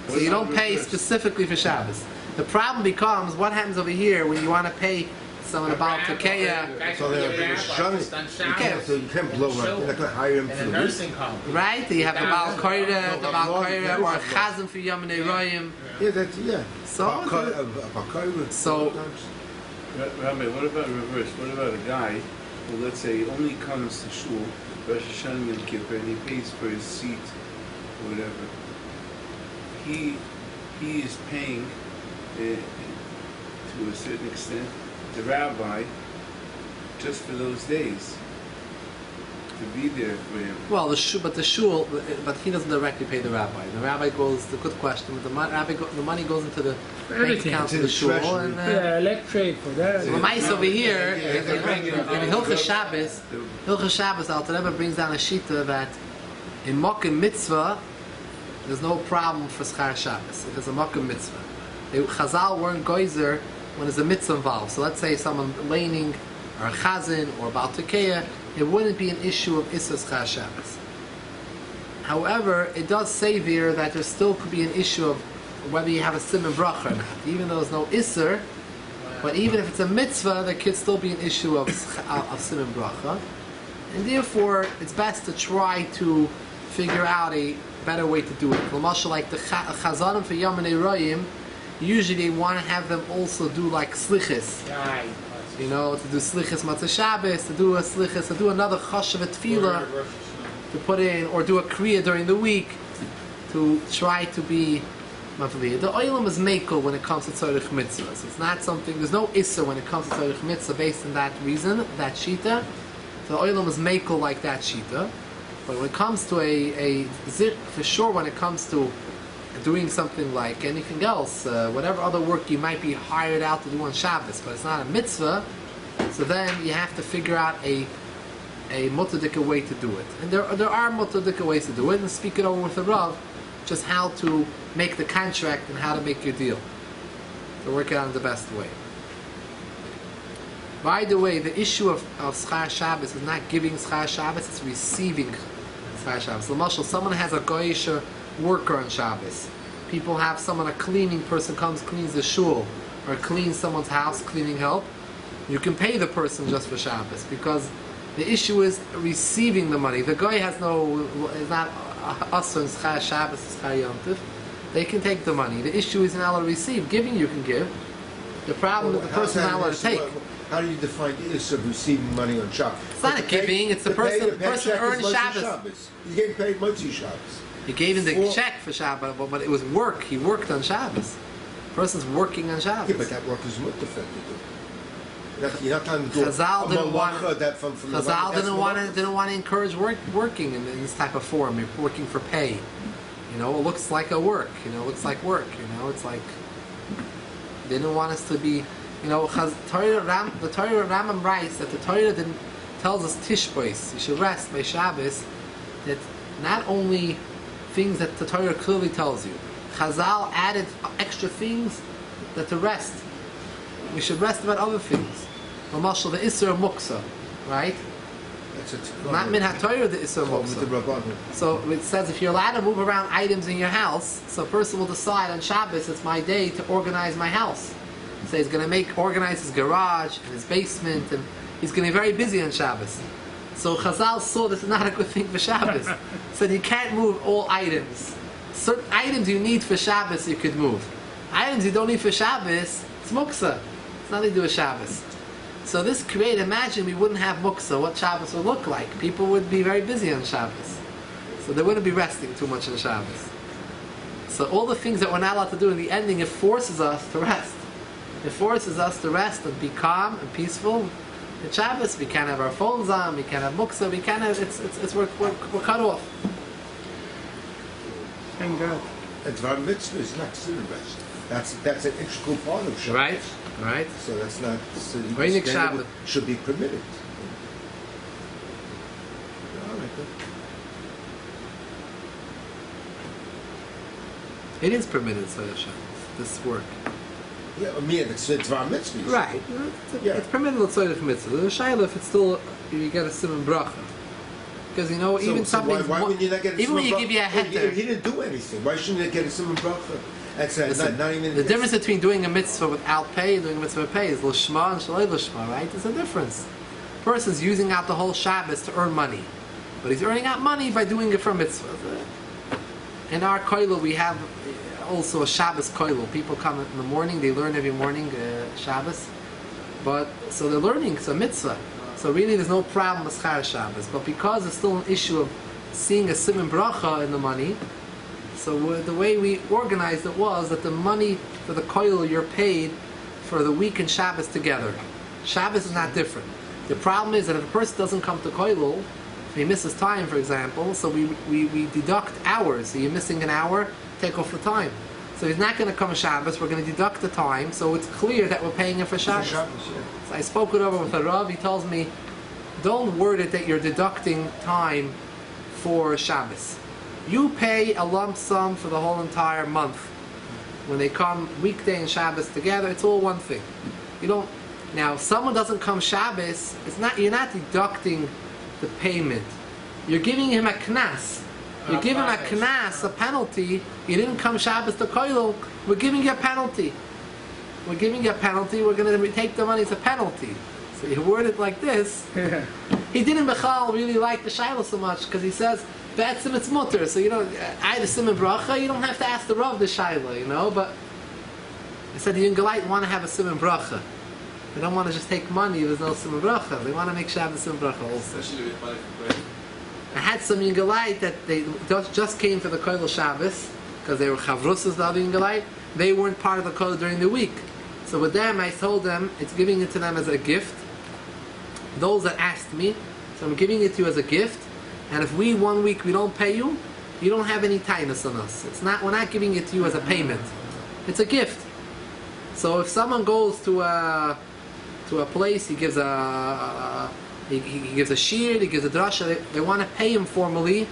So you don't pay specifically for Shabbos. The problem becomes what happens over here when you want to pay someone about Tekias. So you can't blow up. You're not going to hire him in for a the nursing home. Right? You have the Baal Koira, or a Chazan for Yom Royim. Yeah, that's, yeah. So Rabbi, what about reverse? What about a guy who, let's say, only comes to shul, Rosh Hashanah Yom Kippur, and he pays for his seat or whatever? He is paying, to a certain extent, the rabbi just for those days to be there for him. Well, but he doesn't directly pay the rabbi. The rabbi goes. The good question. But the money goes into the bank account of the shul, and electric for that. the mice over here. In Hilchos Shabbos, Alter Rebbe brings down a shita that in Mokim Mitzvah there's no problem for Schar Shabbos. If it's a Mokim Mitzvah, Chazal weren't geyser when there's a mitzvah involved. So let's say someone laning or a chazan or Baal Tekias, it wouldn't be an issue of Issur Schar Shabbos. However, it does say there that there still could be an issue of whether you have a siman bracha or not. Even though there's no Issur, but even if it's a mitzvah, there could still be an issue of siman bracha. And therefore, it's best to try to figure out a better way to do it. Like the chazanim for Yom Royim, usually they want to have them also do like slichis. You know, to do slichis matzah Shabbos, to do a slichis, to do another chashav tefillah to put in, or do a kriya during the week to try to be mavli. The oilam is mekel when it comes to tzorich mitzvah. So it's not something. There's no issa when it comes to tzorich mitzvah based on that reason, that shita. So the oilam is mekel like that shita. But when it comes to for sure, when it comes to doing something like anything else, whatever other work you might be hired out to do on Shabbos, but it's not a mitzvah, so then you have to figure out a mutadika way to do it. And there are mutadika ways to do it, and speak it over with the Rav, just how to make the contract and how to make your deal. To work it out in the best way. By the way, the issue of Schar Shabbos is not giving Schar Shabbos, it's receiving Schar Shabbos. So, someone has a goyish worker on Shabbos. People have a cleaning person comes, cleans the shul, or cleans someone's house, cleaning help. You can pay the person just for Shabbos, because the issue is receiving the money. The guy is not asur in Schar Shabbos, Schar Yom Tov. They can take the money. The issue is not allowed to receive. Giving you can give. The problem is the person is not allowed to take. How do you define the issue of receiving money on Shabbos? It's not a giving, it's the person earned Shabbos. He's getting paid Motzi Shabbos. You gave him the check for Shabbos, but it was work. He worked on Shabbos. The person's working on Shabbos. Yeah, but that work is mutafek to do. You're not trying to do Chazal didn't want to encourage working in this type of form. You're working for pay. You know, it looks like a work. You know, it looks like work. You know, it's like they didn't want us to be. You know, the Torah Rambam writes that the Torah tells us tishbois, you should rest by Shabbos. That not only things that the Torah clearly tells you, Chazal added extra things that to rest. We should rest about other things. Mashal the Isra Muksa, right? It's a Not min ha-Torah, the Isur with the Muksa. Rabbanon. So it says if you're allowed to move around items in your house, so a person will decide on Shabbos, it's my day to organize my house. So he's going to organize his garage and his basement, and he's going to be very busy on Shabbos. So Chazal saw this is not a good thing for Shabbos. Said you can't move all items. Certain items you need for Shabbos you could move. Items you don't need for Shabbos, it's muksa. It's nothing to do with Shabbos. So this created, imagine we wouldn't have muksa, what Shabbos would look like. People would be very busy on Shabbos. So they wouldn't be resting too much on Shabbos. So all the things that we're not allowed to do in the ending, it forces us to rest. It forces us to rest and be calm and peaceful. In Shabbos, we can't have our phones on, we can't have muksa, we can't have, we're cut off. Thank God. And Dvar Mitzvah is not Siddur rest. That's an integral part of Shabbos. Right? Right? So that's not. So you Reinik then Shabbat. it should be permitted. All right, good. It is permitted, so this work. Yeah, I mean, it's Dvar Mitzvah. Right. Yeah. It's permitted outside of mitzvah. The shayla, if it's still, you get a simon bracha. Because even something. Why would you not get a even when you simon give you a bracha? heter. He didn't do anything. Why shouldn't you get a simon bracha? That's Listen, not even. the difference between doing a mitzvah without pay and doing a mitzvah with pay is l'shma and shalei l'shma, right? There's a difference. A person's using out the whole Shabbos to earn money. But he's earning out money by doing it for mitzvah. In our koilel, we have also a Shabbos koilel. People come in the morning, they learn every morning Shabbos. But, so they're learning, it's a mitzvah. So really there's no problem with schar Shabbos. But because there's still an issue of seeing a simon bracha in the money, so the way we organized it was that the money for the koilel you're paid for the week and Shabbos together. Shabbos is not different. The problem is that if a person doesn't come to koilel, if he misses time, for example, so we deduct hours. So you're missing an hour, take off the time. So he's not going to come Shabbos, we're going to deduct the time, so it's clear that we're paying him for Shabbos. So I spoke it over with a Rav, he tells me, don't word it that you're deducting time for Shabbos. You pay a lump sum for the whole entire month. When they come weekday and Shabbos together, it's all one thing. You don't. Now, if someone doesn't come Shabbos, you're not deducting the payment. You're giving him a knas. You're giving him a knas, a penalty. You didn't come Shabbos to koilel. We're giving you a penalty. We're giving you a penalty. We're going to take the money as a penalty. So you word it like this. He didn't Bechal really like the Shiloh so much because he says, Be'etzim it's mutter. So I the simon bracha, you don't have to ask the Rav the Shiloh, but he said the Yungalite want to have a simon bracha. They don't want to just take money, there's no simon bracha. They want to make Shabbos simon bracha also. Especially with money for prayer. I had some Yungalite that they just came for the Koilel Shabbos because they were Chavrusas, the other Yungalite. They weren't part of the Koilel during the week. So with them, I told them, it's giving it to them as a gift. Those that asked me, so I'm giving it to you as a gift. And if 1 week we don't pay you, you don't have any tightness on us. We're not giving it to you as a payment. It's a gift. So if someone goes to a place, he gives he gives a shir, he gives a drasha, they want to pay him formally,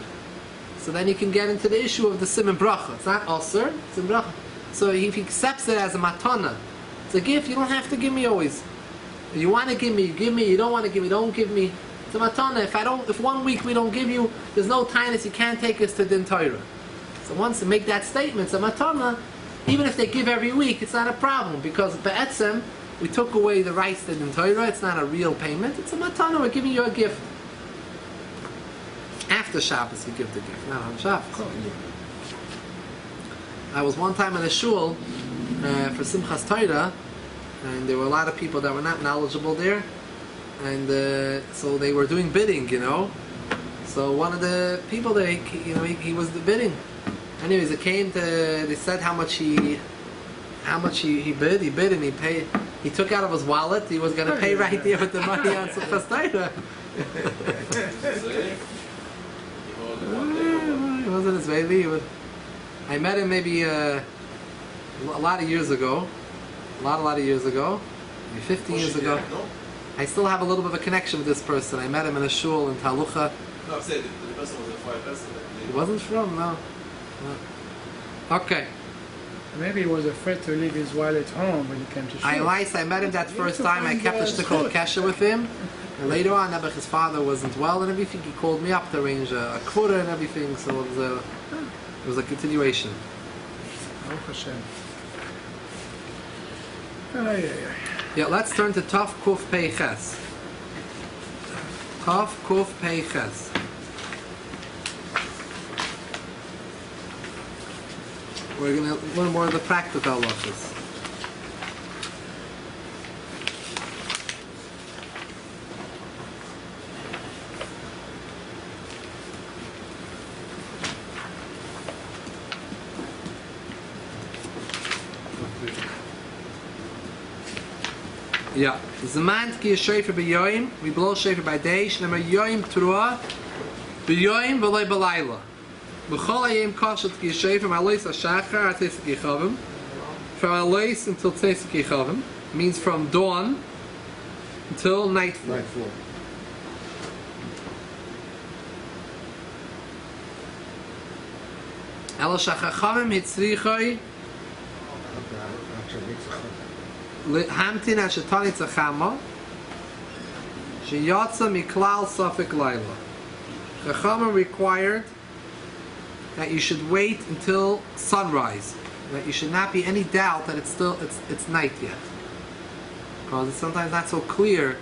so then you can get into the issue of the simon bracha. It's not asur, it's simon bracha. So if he accepts it as a matana, it's a gift, you don't have to give me always. If you want to give me, you give me. You don't want to give me, don't give me. It's a matana. If 1 week we don't give you, there's no tightness, you can't take us to din Torah. So once you make that statement, it's a matana. Even if they give every week, it's not a problem because be'etzem, we took away the rights to din Torah. It's not a real payment. It's a matana. We're giving you a gift. After Shabbos, you give the gift, not on Shabbos. I was one time in a shul for Simchas Torah, and there were a lot of people that were not knowledgeable there, and so they were doing bidding, So one of the people there, he was the bidding. Anyways, it came to, they said how much he bid. He bid and he paid. He took out of his wallet. He was going to pay right there with the money on Simchas Torah. He wasn't his baby. I met him maybe a lot of years ago. A lot of years ago. Maybe 15 years ago. I still have a little bit of a connection with this person. I met him in a shul in Talucha. No, I'm saying the person was a fire person. He wasn't from, no. Okay. Maybe he was afraid to leave his wallet home when he came to shul. I met him that first time. I kept a shtickle kesha with him. And later on, his father wasn't well and everything. He called me up to arrange a quota and everything. So it was a continuation. Baruch Hashem. Yeah, let's turn to Taf Kuf Pei Ches. Taf Kuf Pei Ches. We're going to learn more of the practical halachas. Yeah. Zman Tekias Shofar b'yoyim, we blow shofar by day, shnema yoyim truah, b'yoyim v'loi b'layla. B'chol hayim kasha Tekias Shofar, ma'alois ha'shachar, ha'teisik yichavim. From alois until teisik yichavim, means from dawn until nightfall. Nightfall. Elo shachachavim hitzrichoi, Hamtin Ashetani Tzachama Sheyatza Miklal Safik Laila. Chachamim required that you should wait until sunrise. That you should not be any doubt that it's night yet, because it's sometimes not so clear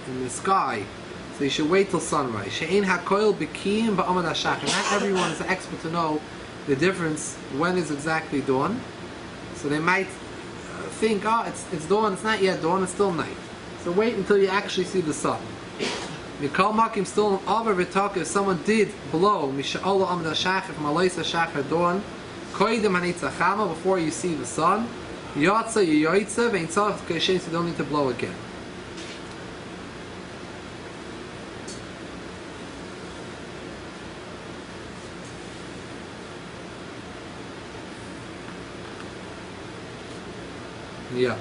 in the sky. So you should wait till sunrise. She'ein hakoil b'kiyim ba'amad hashachar. Not everyone is an expert to know the difference when is exactly dawn. So they might think, it's dawn, it's not yet dawn, it's still night. So wait until you actually see the sun. Mikal Makim still over v'tak, if someone did blow Misha'ala Amad HaShachar from Alois HaShachar dawn, Koidem HaNitzachama, before you see the sun, Yatza Yoytza, Vein Tzach Keshen, so you don't need to blow again. Yeah.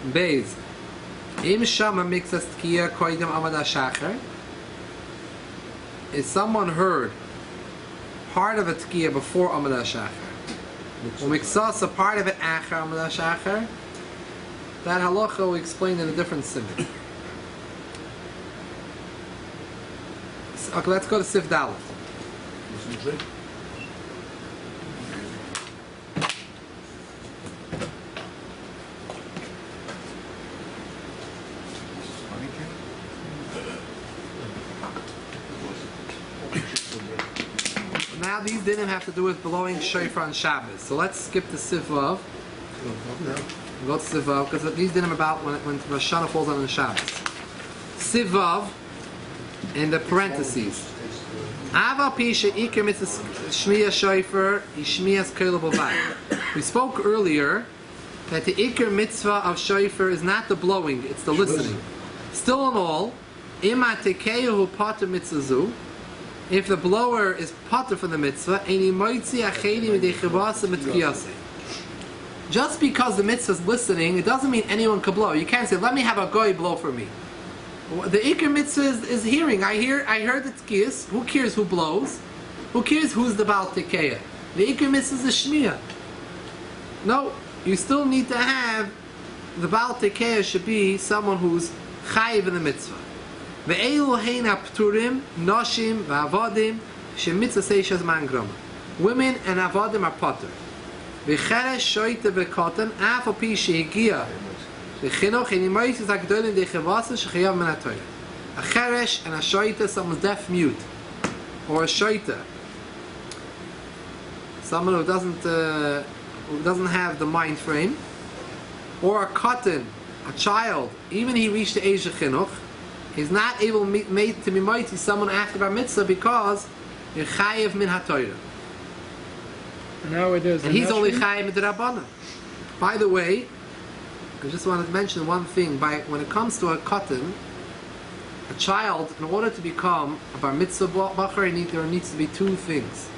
Beis. Im Shama mixas Tekiya koidem amad hashachar. If someone heard part of a Tekiya before amad hashachar, or mixas a part of it achar amad hashachar, that halacha we explained in a different simon. Okay, let's go to Sif Dalet. Now these didn't have to do with blowing shofar on Shabbos. So let's skip to Sif Vav. Go to Sif Vav, because these didn't about when Rosh Hashanah falls on Shabbos. Sif Vav, in the parentheses. Ava Pisha Iker Mitzvah Shmiya Shofar Ishmiyas Kol B'Vad. We spoke earlier that the Iker Mitzvah of Shofar is not the blowing, it's the listening. Still in all, Ima Tekehu Pater Mitzvazu, if the blower is Pater for the mitzvah, Eini Moitzi Achedi Midei Chivasa Mitzkiyase. Just because the mitzvah is listening, it doesn't mean anyone can blow. You can't say, let me have a goy blow for me. The Iker mitzvah is hearing. I heard the Tekias. Who cares who blows? Who cares who's the Baal Tekeya? The Iker mitzvah is the Shmiya. No, you still need to have the Baal Tekeya should be someone who's chayiv in the mitzvah. Ve'elu heina pturim, noshim, va'avadim, shemitzvah seishas mangrama. Women and avadim are potter. Ve'cheresh shoyte ve'kotan, af api shehigia. The chinuch in Yimoyis is agdolin de chevasa shechayav min haTorah. A cheresh and a shoita, someone's deaf mute, or a shoita, someone who doesn't have the mind frame, or a cotton, a child, even he reached the age of chinuch, he's not able made to be mighty someone after bar mitzvah because you're chayav min haTorah. And he's only chayav min d'Rabbanan. By the way, I just wanted to mention one thing. When it comes to a cotton, a child, in order to become a bar mitzvah bachar, there needs to be two things.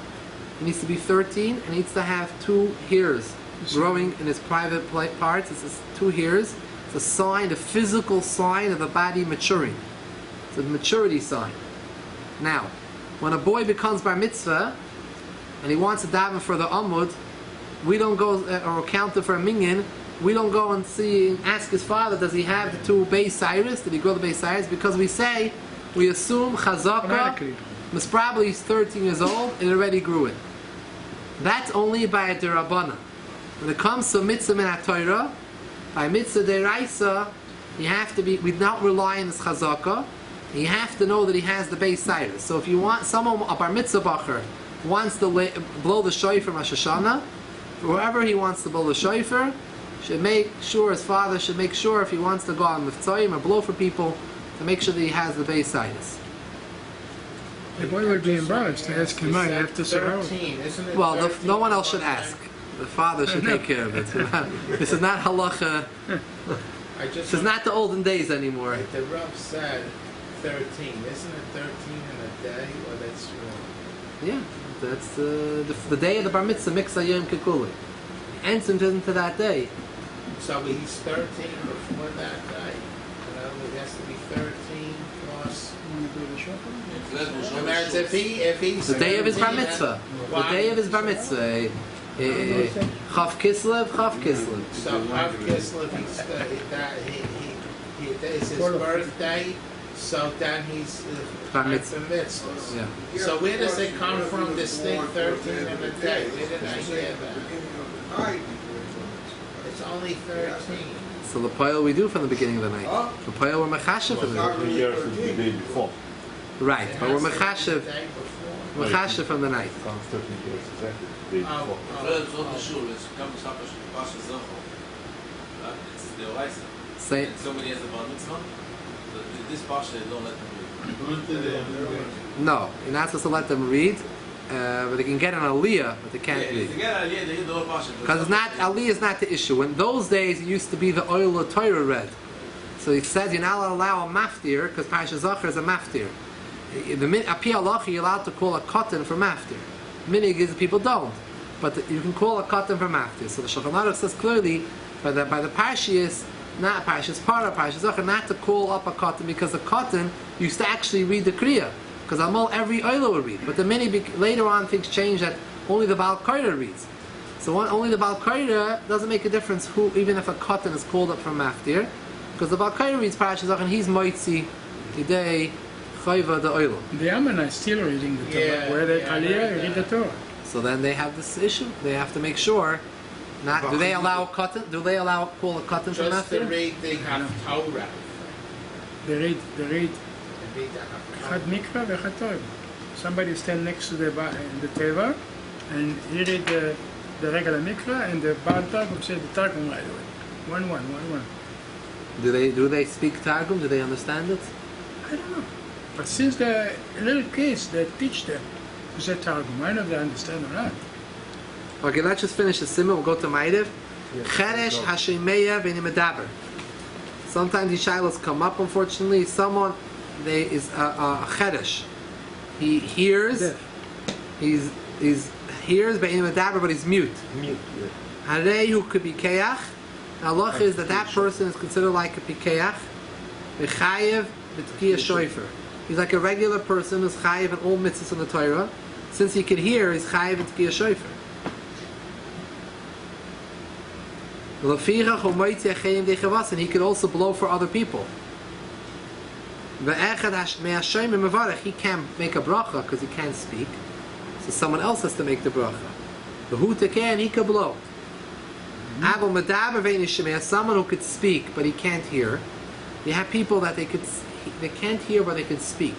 He needs to be 13 and needs to have 2 hairs growing in his private parts. It's 2 hairs. It's a sign, a physical sign of the body maturing. It's a maturity sign. Now, when a boy becomes bar mitzvah and he wants to daven for the Amud, we don't go or count it for a minyan. We don't go and ask his father, does he have the two Beis Cyrus? Did he grow the Beis Cyrus? Because we assume Chazaka, most probably he's 13 years old and already grew it. That's only by a derabana. When it comes to mitzvah min HaTorah, by mitzvah deraisa, you have to we not rely on his Chazaka. You have to know that he has the Beis Cyrus. So if you want someone, a bar mitzvah bacher, wants to blow the shofar Rosh Hashanah, whoever he wants to blow the shofar, should make sure, his father should make sure if he wants to go on mivtzoyim or blow for people, to make sure that he has the Beis Cyrus. The boy would be embarrassed to ask him, I have to say, 13, isn't it? Well, 13 no one else should ask. The father should take care of it. This is not halacha. This is not the olden days anymore. Like the Rav said 13. Isn't it 13 in a day? Or that's wrong? Yeah, that's the day of the bar mitzvah, miksa yom kikuli. Entered into that day. So he's 13 before that day. In other words, he has to be 13 plus. If he's The day of his bar 13, mitzvah. The why? day of his bar mitzvah. Chav Kislev. So Rav Kislev, it's his birthday. So then he's Bar the mitzvah. mitzvahs. Yeah. So where does it come from? This thing 13 in a day. Where did I hear that? It's only 13. So the poil we do from the beginning of the night. The poil we're mechashev from the night. years is the day before. Right, but we're It has to be mechashev. the day before. Mechashev from the night. Sounds 13 years exactly. The day before. It's the Oraisa. Say, And somebody has a bar mitzvah, so this parsha they don't let them read. no, you're not supposed to let them read, but they can get an aliyah, but they can't Yeah, read. they get aliyah, they get the whole parsha. Because it's not, aliyah is not the issue. In those days, it used to be the oil of Torah read. So it says you're not allowed to allow a maftir, because Parashat Zachar is a maftir. Api halacha, you're allowed to call a cotton for maftir. Minig is people don't. But you can call a cotton for maftir. So the Shulchan Aruch says clearly, by the Parshiyas, not Parshas part of Parshas Zachar, not to call up a cotton, because the cotton used to actually read the Kriya. Because Amal, every oil would read. But the later on things changed that only the Baal Koira reads. So only the Baal Koira doesn't make a difference even if a cotton is called up from maftir. Because the Baal Koira reads Parashas Zachar and he's Moitzi, today, Chayva, the oil. The Ammonites still reading the Torah. Where they Aliyah read the Torah. So then they have this issue. They have to make sure. Do they allow cotton? Do they allow call a cotton from Just to maftir? read the Haftorah. They read They read the Chad Haftorah. Mikra v'Chad Torah. Somebody stand next to the teva, and he read the regular Mikra, and the Baal Targum say the Targum right away. One. Do they speak Targum? Do they understand it? I don't know. But since they're little kids, they teach them to say Targum. I don't know if they understand or not. Okay, let's just finish the simmer. We'll go to Ma'ariv. Cheresh Hashemeya v'nimedaber. Sometimes these shilos come up. Unfortunately, someone is a cheresh. He hears. He's hears v'nimedaber, but he's mute. Harei who could be keach. Allah is that person is considered like a pikeach. V'chayev v'Tekias Shofar. He's like a regular person who's chayev in all mitzvahs in the Torah. Since he could hear, he's chayev in Tekias Shofar. And he could also blow for other people. He can't make a bracha because he can't speak. So someone else has to make the bracha. And he could blow. Someone who could speak but he can't hear. You have people that they can't hear but they can speak.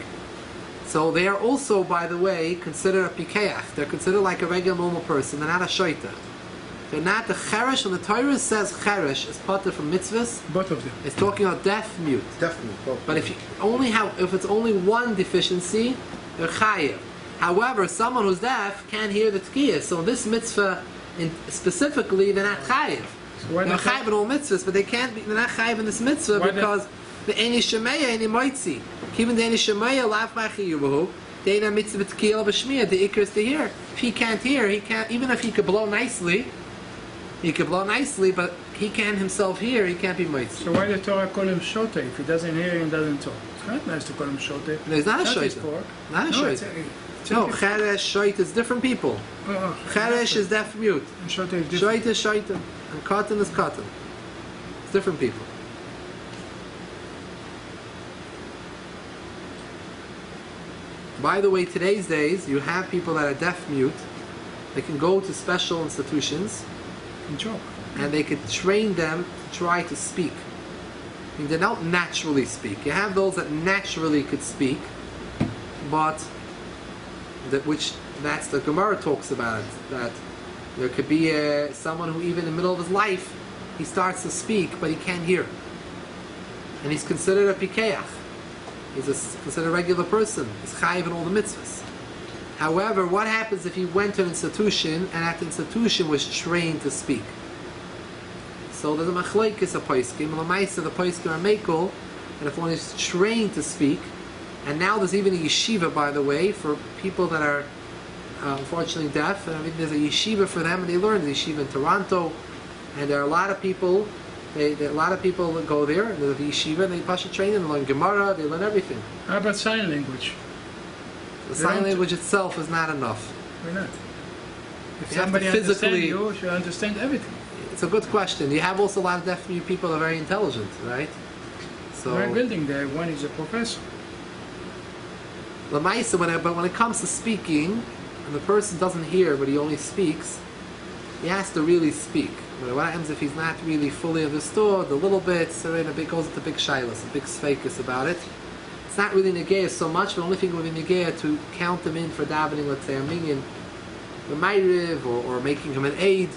So they are also, by the way, considered a pikeach. They're considered like a regular normal person. They're not a shaita. They're not the cheresh. When the Torah says cheresh is part from mitzvahs, Both of them. it's talking about deaf, mute. Definitely. But if it's only one deficiency, they're chayev. However, someone who's deaf can't hear the tkiyah. So this mitzvah, specifically, they're not chayev. So They're chayev in all mitzvahs, but they're not chayev in this mitzvah because the eni shemeya eni moitzi. Even the eni shemeya lav machiyubahu. They na mitzvah tkiyah b'shmiyah. The ikr is to hear. If he can't hear, he can't. Even if he could blow nicely. He could blow nicely, but he can't himself hear, he can't be mitzi. So why the Torah call him shote if he doesn't hear and doesn't talk? It's not nice to call him shote. No, he's not a his shote. fault. Not a No, shote. it's No, cheresh, shoit is different people. Cheresh is deaf mute. Shote is different. Shoit is shoitim. And katan is katan. It's different people. By the way, today's days, you have people that are deaf mute. They can go to special institutions And talk. and they could train them to try to speak. I mean, they don't naturally speak. You have those that naturally could speak, but that's the Gemara talks about it, that there could be someone who even in the middle of his life, he starts to speak, but he can't hear. And he's considered a pikeach. He's considered a regular person. He's chayiv in all the mitzvahs. However, what happens if he went to an institution and that institution was trained to speak? So there's a machlokes a poskim, and the ma'aser the poskim are mekel, and if one is trained to speak, and now there's even a yeshiva, by the way, for people that are unfortunately deaf. And I mean, there's a yeshiva for them, and they learn the yeshiva in Toronto, and there are a lot of people. A lot of people that go there, and there's a yeshiva, and they pasha train them, they learn Gemara, they learn everything. How about sign language? The sign language itself is not enough. Why not? If You have somebody to understands physically- you, should understand everything. It's a good question. You have also a lot of deaf mute people that are very intelligent, right? So We're building there. One is a professor. Lamaisa, but when it comes to speaking, and the person doesn't hear, but he only speaks, he has to really speak. But what happens if he's not really fully understood, a little bit, so then it goes into big shilas, a big sfeikis about it. It's not really negeah so much, but the only thing would be negeah to count them in for davening, let's say, a minyan, the Ma'ariv, or making him an aid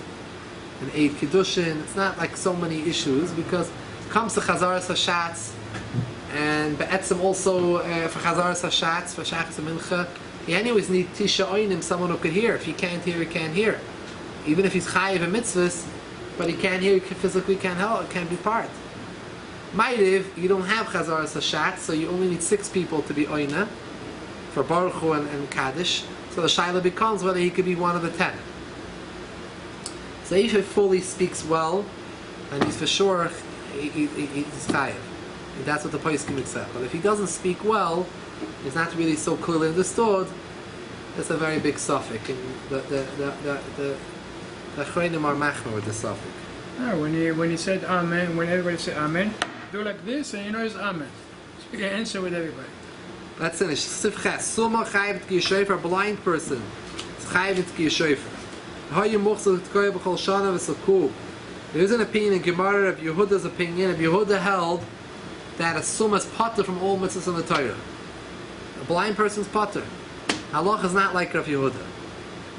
kiddushin. It's not like so many issues, because it comes to chazaras hashatz, and be'etzim also for chazaras hashatz, for shachas mincha, you anyways need tisha oinim, someone who could hear. If he can't hear, he can't hear. Even if he's chayiv in mitzvahs, but he can't hear, he physically can't help, it can't be part. Ma'ariv, you don't have chazaras hashatz, so you only need 6 people to be oina, for Baruch Hu and Kaddish. So the shaila becomes whether he could be one of the 10. So if he fully speaks well, and he's for sure, he's chayiv. And that's what the poskim accept. But if he doesn't speak well, he's not really so clearly understood, that's a very big suffix. And the Achreinim are machmer with the suffix. No, when he said amen, when everybody said amen, do like this, and you know it's amen. So you can answer with everybody. Let's finish. Sifches. Suma chayiv Tekias Shofar, a blind person. It's chayiv Tekias Shofar. There is an opinion in Gemara of Yehuda's opinion. Of Yehuda held that a summa is potter from all mitzvahs in the Torah. A blind person's potter. Halach is not like Rav Yehuda.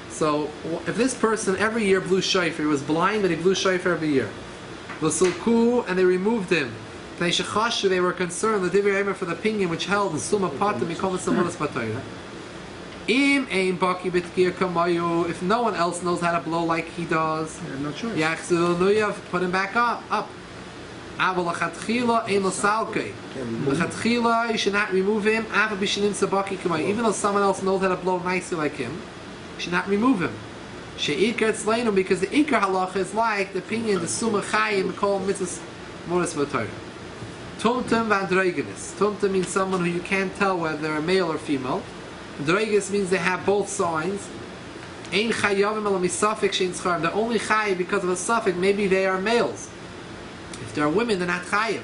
So if this person every year blew shofar, he was blind but he blew shofar every year. V'sulku, and they removed him. They were concerned the Divrei Eimer for the opinion which held the summa potter becomes samunas patorah. Im ein baki b'tkir kamayu. If no one else knows how to blow like he does, No choice. yachzil nuyav, put him back up. Aval lachatchila ein l'salkei. Lachatchila, you should not remove him. Aval b'shinim sabaki kamayu. Even though someone else knows how to blow nicely like him, you should not remove him. She'ikar tzleinu, because the ikar halacha is like the opinion the summa chayim call mitzvahs moras v'torah. Tumtum v'androgenis. Tumtum means someone who you can't tell whether they're a male or female. Androgenis means they have both signs. Ein chayavim ela misafik shein tzcharim. They're only chayiv because of a suffix. Maybe they are males. If they're women, they're not chayiv.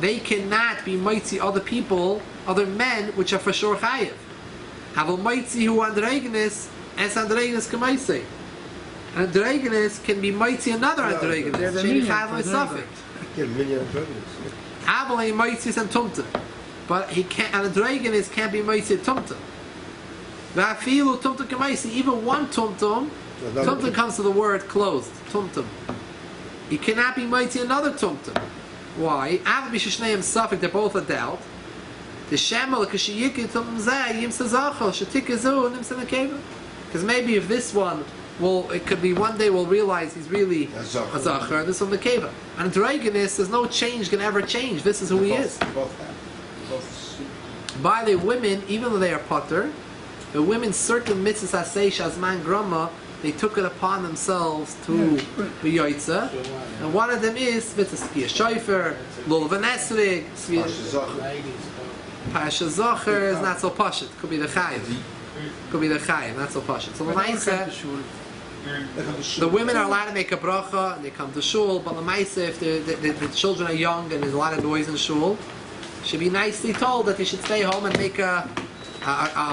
They cannot be mitzi other people, other men, which are for sure chayiv. Have a mitzi who androgenis, and androgenis kamaisei. Androgenis can be mitzi another androgenis. Shein chayav misafik. Avalei mitzis and tumtum, but he can't. And the androgenis can't be mitzis tumtum. V'afilu tumtum k'maisi. Even one tumtum, tumtum comes to the word closed. Tumtum. He cannot be mitzis another tumtum. Why? Aval b'shishneim suffik. They're both a doubt. The shemal k'shiyiki tumtum zeh yim sezachol shetikazu nimsa nekeva. Because maybe if this one. Well, it could be one day we'll realize he's really a Zachar, and this one the Keva. And Dragonist, there's no change can ever change. This is who he is. By the women, even though they are potter, the women certain mitzvahs asay shazman grama, they took it upon themselves to be Yoitza. And one of them is Tekias Shofar, Lulav Esrig, Pasha Zocher is not so pashut. Could be the Chayiv. Could be the Chayiv, not so pashut. So the women are allowed to make a bracha and they come to shul, but l'maisa, if the children are young and there's a lot of noise in shul, should be nicely told that they should stay home and make a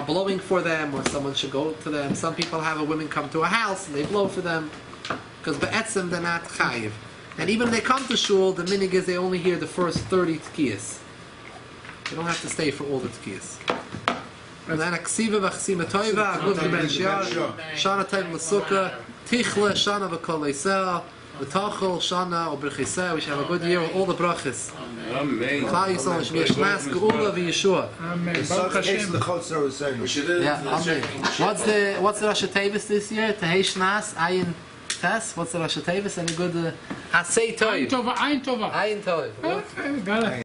blowing for them, or someone should go to them. Some people have a women come to a house and they blow for them, because be'etzim they're not chayiv. And even if they come to shul, the minig is they only hear the first 30 tekiyas. They don't have to stay for all the tekiyas. And then aksiva v'chsima toiva, agud v'ben shiar, shana toiv l'sukkah, tichle, shana v'kol leisel, v'tachol, shana, or b'rchiseh. We should have a good year with all the brachas. Amen. Klal Yisrael should be a shnas, geula v'yeshua. Amen. Baruch Hashem. Yeah, amen. What's the Rosh Tevis this year? Tehei shnas, ayin tes. What's the Rosh Tevis? Any good? Hasei toiv. Ein tova. Ayin toiv. Got it.